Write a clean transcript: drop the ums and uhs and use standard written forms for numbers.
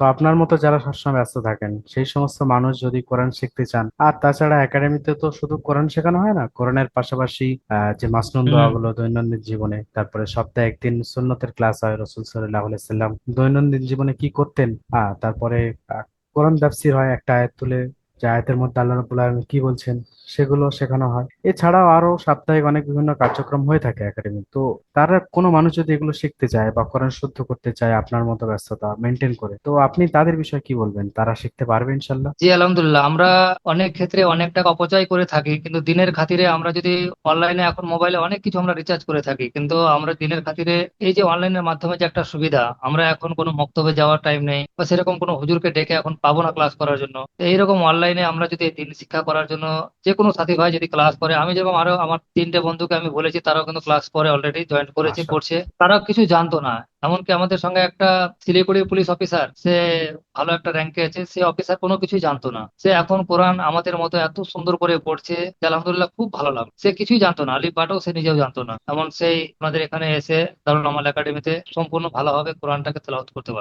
তো আপনার মতো যারা সবসময় ব্যস্ত থাকেন সেই সমস্ত মানুষ যদি কোরআন শিখতে চান, আর তাছাড়া একাডেমিতে তো শুধু কোরআন শেখানো হয় না, কোরআনের পাশাপাশি যে মাসনুন হুম। দোয়াগুলো দৈনন্দিন জীবনে, তারপরে সপ্তাহে একদিন সুন্নতের ক্লাস হয়, রসুল সাল্লাল্লাহু আলাইহি সাল্লাম দৈনন্দিন জীবনে কি করতেন, তারপরে আহ, কোরআন তাফসীর হয়, একটা আয়াত তুলে যে আয়াতের মধ্যে আল্লাহ রাব্বুল আলামিন কি বলছেন সেগুলো শেখানো হয়। এছাড়াও আরো সাপ্তাহিক অনেক বিভিন্ন কার্যক্রম হয়ে থাকে একাডেমি। তো তারা কোনো মানুষ যদি এগুলো শিখতে চায় বা কোরআন শুদ্ধ করতে চায় আপনার মতো ব্যস্ততা মেনটেন করে, তো আপনি তাদের বিষয়ে কি বলবেন? তারা শিখতে পারবে ইনশাল্লাহ? জি আলহামদুলিল্লাহ, আমরা অনেক ক্ষেত্রে অনেক টাকা অপচয় করে থাকি, কিন্তু দিনের খাতিরে আমরা যদি অনলাইনে, এখন মোবাইলে অনেক কিছু আমরা রিচার্জ করে থাকি, কিন্তু আমরা দিনের খাতিরে এই যে অনলাইনের মাধ্যমে যে একটা সুবিধা, আমরা এখন কোনো মক্তবে যাওয়ার টাইম নেই বা সেরকম কোনো হুজুরকে ডেকে এখন পাবো না ক্লাস করার জন্য। তো এইরকম অনলাইনে আমরা যদি এই দিন শিক্ষা করার জন্য যে কোনো সাথী ভাই যদি ক্লাস করে, আমি যেরকম আরো আমার তিনটে বন্ধুকে আমি বলেছি, তারাও কিন্তু ক্লাস করে অলরেডি জয়েন করেছে, মাশা করছে। তারাও কিছু জানতো না। এমনকি আমাদের সঙ্গে একটা শিলিগুড়ি পুলিশ অফিসার, সে ভালো একটা র্যাঙ্কে আছে, সে অফিসার কোনো কিছুই জানতো না, সে এখন কোরআন আমাদের মতো এত সুন্দর করে পড়ছে যে আলহামদুলিল্লাহ খুব ভালো লাগলো। সে কিছুই জানতো না, আলিফ বাটাও সে নিজেও জানতো না, এমন সেই আমাদের এখানে এসে দারুল আমাল একাডেমিতে সম্পূর্ণ ভালোভাবে কোরআনটাকে তেলাওয়াত করতে পারছে।